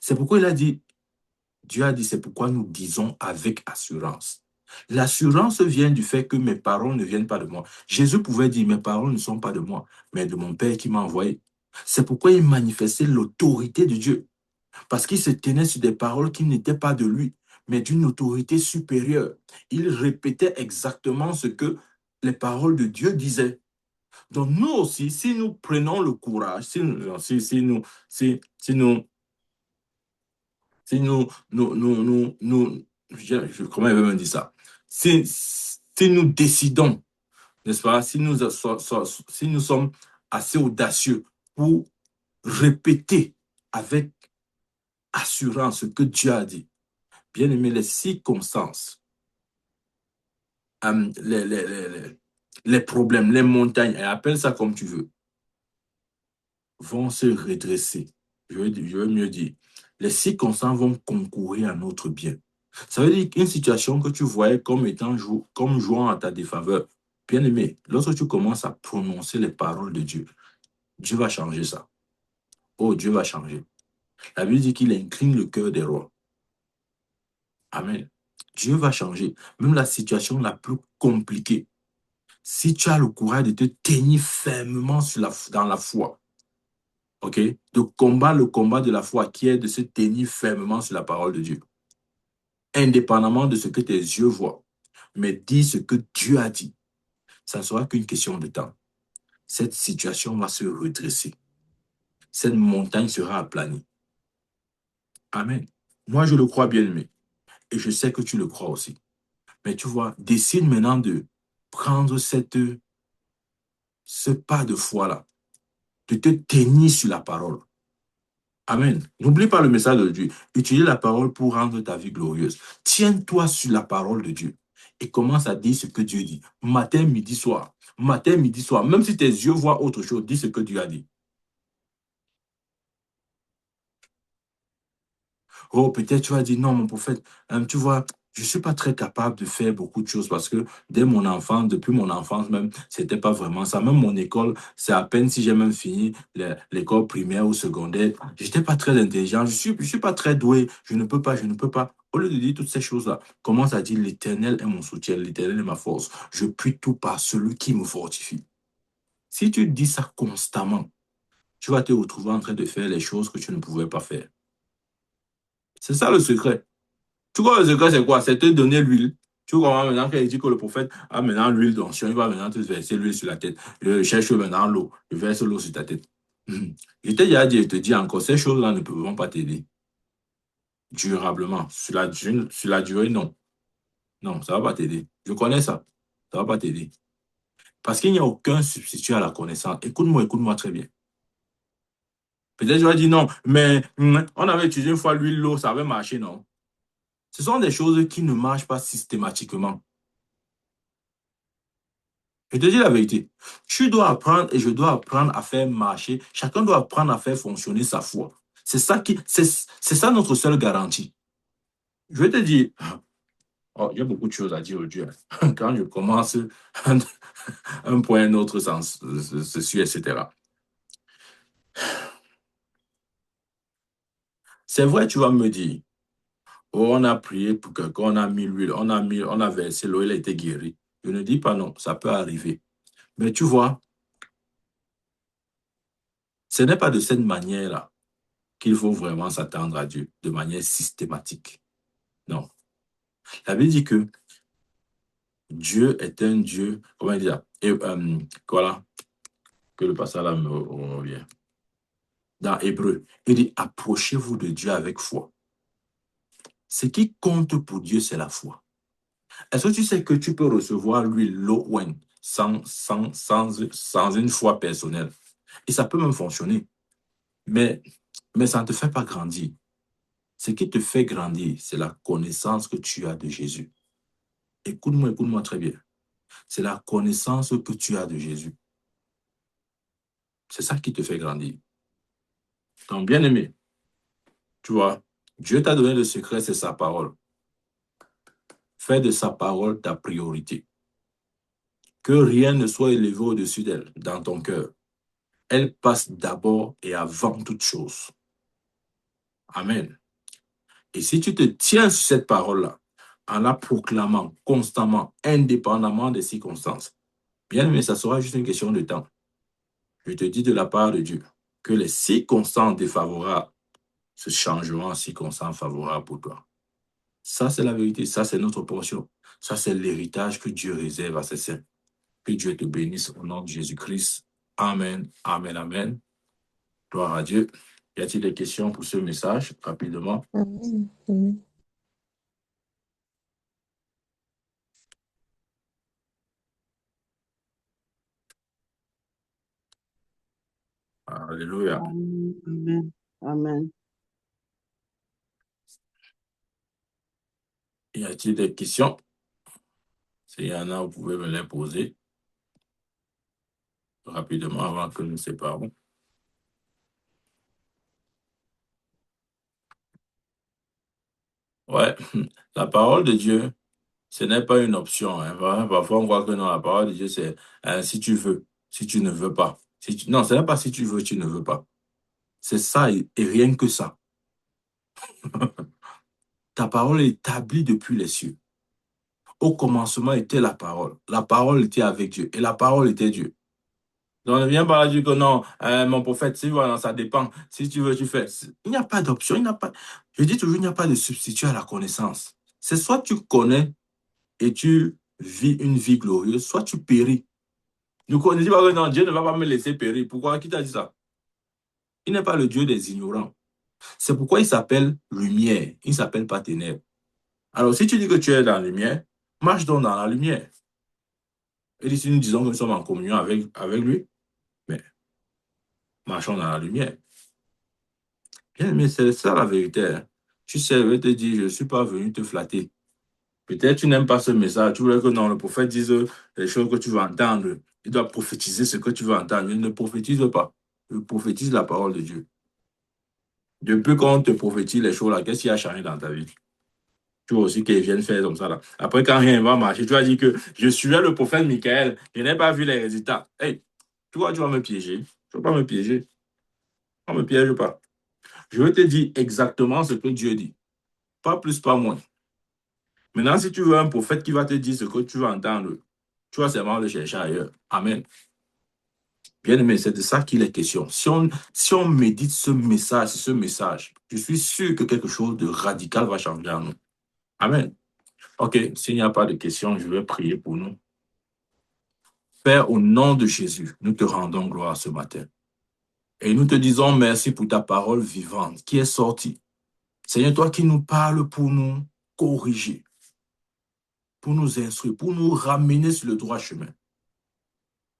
C'est pourquoi il a dit, Dieu a dit, c'est pourquoi nous disons avec assurance. L'assurance vient du fait que mes paroles ne viennent pas de moi. Jésus pouvait dire, mes paroles ne sont pas de moi, mais de mon Père qui m'a envoyé. C'est pourquoi il manifestait l'autorité de Dieu. Parce qu'il se tenait sur des paroles qui n'étaient pas de lui, mais d'une autorité supérieure. Il répétait exactement ce que les paroles de Dieu disaient. Donc nous aussi, si nous prenons le courage, comment je vais me dire ça? Si nous décidons, n'est-ce pas, si nous sommes assez audacieux pour répéter avec assurance ce que Dieu a dit, bien aimé, les circonstances, les problèmes, les montagnes, et appelle ça comme tu veux, vont se redresser. Je veux mieux dire, les circonstances vont concourir à notre bien. Ça veut dire qu'une situation que tu voyais comme étant comme jouant à ta défaveur, bien aimé, lorsque tu commences à prononcer les paroles de Dieu, Dieu va changer ça. Oh, Dieu va changer. La Bible dit qu'il incline le cœur des rois. Amen. Dieu va changer. Même la situation la plus compliquée. Si tu as le courage de te tenir fermement dans la foi, ok, de combattre le combat de la foi qui est de se tenir fermement sur la parole de Dieu, indépendamment de ce que tes yeux voient, mais dis ce que Dieu a dit. Ça ne sera qu'une question de temps. Cette situation va se redresser. Cette montagne sera aplanie. Amen. Moi, je le crois bien aimé. Et je sais que tu le crois aussi. Mais tu vois, décide maintenant de prendre ce pas de foi-là, de te tenir sur la parole. Amen. N'oublie pas le message de Dieu. Utilise la parole pour rendre ta vie glorieuse. Tiens-toi sur la parole de Dieu et commence à dire ce que Dieu dit. Matin, midi, soir. Matin, midi, soir. Même si tes yeux voient autre chose, dis ce que Dieu a dit. Oh, peut-être tu vas dire, non, mon prophète, tu vois, je ne suis pas très capable de faire beaucoup de choses parce que dès mon enfance, depuis mon enfance même, c'était pas vraiment ça. Même mon école, c'est à peine si j'ai même fini l'école primaire ou secondaire. Je n'étais pas très intelligent, je suis pas très doué, je ne peux pas. Au lieu de dire toutes ces choses-là, commence à dire, l'Éternel est mon soutien, l'Éternel est ma force. Je puis tout par celui qui me fortifie. Si tu dis ça constamment, tu vas te retrouver en train de faire les choses que tu ne pouvais pas faire. C'est ça le secret. Tu vois, le secret, c'est quoi? C'est te donner l'huile. Tu vois, maintenant qu'il dit que le prophète a maintenant l'huile d'onction, il va maintenant te verser l'huile sur la tête. Je cherche maintenant l'eau. Je verse l'eau sur ta tête. Je t'ai déjà dit, je te dis encore, ces choses-là ne peuvent pas t'aider durablement. Sur la durée, non. Non, ça ne va pas t'aider. Je connais ça. Ça ne va pas t'aider. Parce qu'il n'y a aucun substitut à la connaissance. Écoute-moi très bien. Peut-être tu vas dire non, mais on avait utilisé une fois l'huile, l'eau, ça avait marché, non? Ce sont des choses qui ne marchent pas systématiquement. Je te dis la vérité. Tu dois apprendre et je dois apprendre à faire marcher. Chacun doit apprendre à faire fonctionner sa foi. C'est ça notre seule garantie. Je vais te dire, oh, il y a beaucoup de choses à dire au Dieu. Quand je commence un point, un autre sens, ceci, etc. C'est vrai, tu vas me dire, oh, on a prié pour quelqu'un, on a mis l'huile, on a versé l'eau, il a été guéri. Je ne dis pas non, ça peut arriver. Mais tu vois, ce n'est pas de cette manière-là qu'il faut vraiment s'attendre à Dieu, de manière systématique. Non. La Bible dit que Dieu est un Dieu, comment dire, et voilà, que le passage là me revient. Dans Hébreu, il dit, approchez-vous de Dieu avec foi. Ce qui compte pour Dieu, c'est la foi. Est-ce que tu sais que tu peux recevoir l'huile, l'eau sans une foi personnelle? Et ça peut même fonctionner. Mais, mais ça ne te fait pas grandir. Ce qui te fait grandir, c'est la connaissance que tu as de Jésus. Écoute-moi très bien. C'est la connaissance que tu as de Jésus. C'est ça qui te fait grandir. Donc, bien aimé, tu vois, Dieu t'a donné le secret, c'est sa parole. Fais de sa parole ta priorité. Que rien ne soit élevé au-dessus d'elle, dans ton cœur. Elle passe d'abord et avant toute chose. Amen. Et si tu te tiens sur cette parole-là, en la proclamant constamment, indépendamment des circonstances, bien aimé, ça sera juste une question de temps. Je te dis de la part de Dieu que les circonstances défavorables se changeront en circonstances favorables pour toi. Ça, c'est la vérité. Ça, c'est notre portion. Ça, c'est l'héritage que Dieu réserve à ses saints. Que Dieu te bénisse au nom de Jésus-Christ. Amen, amen, amen. Gloire à Dieu. Y a-t-il des questions pour ce message, rapidement? Amen. Amen. Alléluia. Amen. Amen. Y a-t-il des questions? S'il y en a, vous pouvez me les poser rapidement avant que nous nous séparons. Ouais, la parole de Dieu, ce n'est pas une option. Hein. Parfois, on voit que non, la parole de Dieu, c'est si tu veux, si tu ne veux pas. Non, ce n'est pas si tu veux, tu ne veux pas. C'est ça et rien que ça. Ta parole est établie depuis les cieux. Au commencement était la parole. La parole était avec Dieu et la parole était Dieu. Donc, ne viens pas dire que non, mon prophète, si voilà, ça dépend. Si tu veux, tu fais. Il n'y a pas d'option. Il n'y a pas. Je dis toujours, il n'y a pas de substitut à la connaissance. C'est soit tu connais et tu vis une vie glorieuse, soit tu péris. Ne dis pas que non, Dieu ne va pas me laisser périr. Pourquoi? Qui t'a dit ça? Il n'est pas le Dieu des ignorants. C'est pourquoi il s'appelle lumière. Il ne s'appelle pas ténèbres. Alors, si tu dis que tu es dans la lumière, marche donc dans la lumière. Et si nous disons que nous sommes en communion avec lui, mais marchons dans la lumière. Bien, mais c'est ça la vérité. Hein. Tu sais, je vais te dire, je ne suis pas venu te flatter. Peut-être tu n'aimes pas ce message. Tu voulais que non, le prophète dise les choses que tu veux entendre. Il doit prophétiser ce que tu veux entendre. Il ne prophétise pas. Il prophétise la parole de Dieu. Depuis qu'on te prophétise les choses là, qu'est-ce qui a changé dans ta vie? Tu vois aussi qu'ils viennent faire comme ça là. Après, quand rien ne va marcher, tu vas dire que je suivais le prophète Michael, je n'ai pas vu les résultats. Hey, tu vois, tu vas me piéger. Tu ne vas pas me piéger. On ne me piège pas. Je vais te dire exactement ce que Dieu dit. Pas plus, pas moins. Maintenant, si tu veux un prophète qui va te dire ce que tu veux entendre, tu vas seulement le chercher ailleurs. Amen. Bien aimé, c'est de ça qu'il est question. Si on médite ce message, je suis sûr que quelque chose de radical va changer en nous. Amen. OK, s'il n'y a pas de questions, je vais prier pour nous. Père, au nom de Jésus, nous te rendons gloire ce matin. Et nous te disons merci pour ta parole vivante qui est sortie. Seigneur, toi qui nous parles pour nous corriger, pour nous instruire, pour nous ramener sur le droit chemin.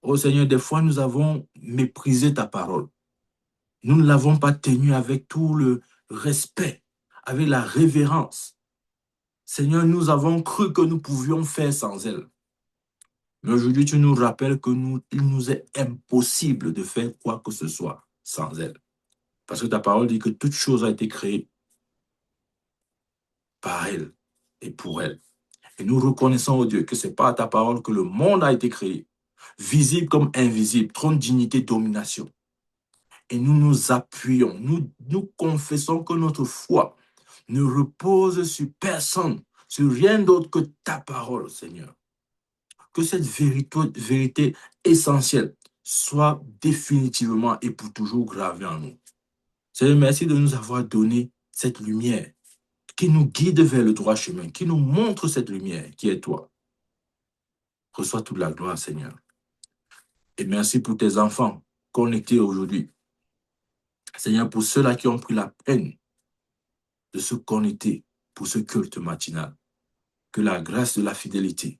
Oh Seigneur, des fois nous avons méprisé ta parole. Nous ne l'avons pas tenue avec tout le respect, avec la révérence. Seigneur, nous avons cru que nous pouvions faire sans elle. Mais aujourd'hui, tu nous rappelles que il nous est impossible de faire quoi que ce soit sans elle. Parce que ta parole dit que toute chose a été créée par elle et pour elle. Et nous reconnaissons, oh Dieu, que c'est par ta parole que le monde a été créé, visible comme invisible, trône, dignité, domination. Et nous nous appuyons, nous confessons que notre foi ne repose sur personne, sur rien d'autre que ta parole, Seigneur. Que cette vérité essentielle soit définitivement et pour toujours gravée en nous. Seigneur, merci de nous avoir donné cette lumière qui nous guide vers le droit chemin, qui nous montre cette lumière qui est toi. Reçois toute la gloire, Seigneur. Et merci pour tes enfants connectés aujourd'hui. Seigneur, pour ceux-là qui ont pris la peine de se connecter pour ce culte matinal. Que la grâce de la fidélité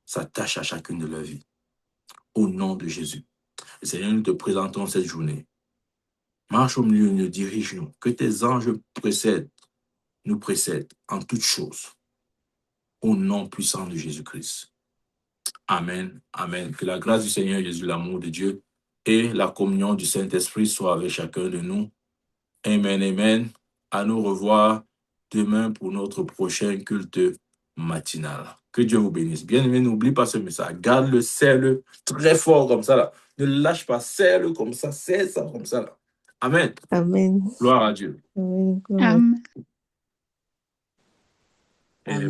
s'attache à chacune de leurs vies. Au nom de Jésus. Et Seigneur, nous te présentons cette journée. Marche au milieu, nous dirige-nous. Que tes anges nous précèdent en toutes choses. Au nom puissant de Jésus-Christ. Amen. Amen. Que la grâce du Seigneur Jésus, l'amour de Dieu et la communion du Saint-Esprit soient avec chacun de nous. Amen. Amen. À nous revoir demain pour notre prochain culte matinale. Que Dieu vous bénisse. Bien-aimé, n'oublie pas ce message. Garde-le, serre-le très fort comme ça. Là. Ne le lâche pas, serre-le comme ça, serre ça comme ça. Là. Amen. Amen. Gloire à Dieu. Amen. Amen. Amen.